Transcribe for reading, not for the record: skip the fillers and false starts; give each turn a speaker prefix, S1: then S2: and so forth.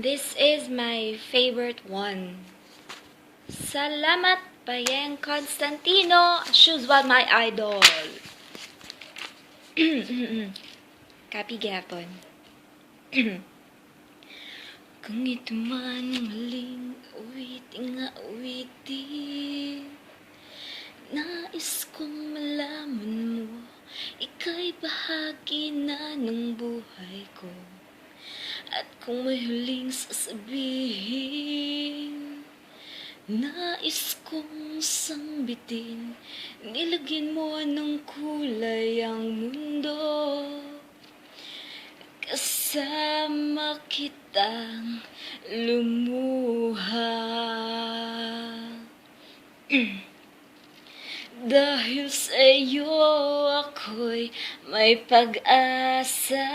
S1: This is my favorite one. Salamat, Payeng Constantino. Shoes was my idol. Kapi gapon. Kung ito man ang haling awiting nga awitin, nais kong malaman mo, ika'y bahagi na ng buhay ko. At kung may huling sasabihin, nais kong sambitin, nilagyan mo ng kulay ang mundo. Kasama kitang lumuha. Dahil sa'yo ako'y may pag-asa.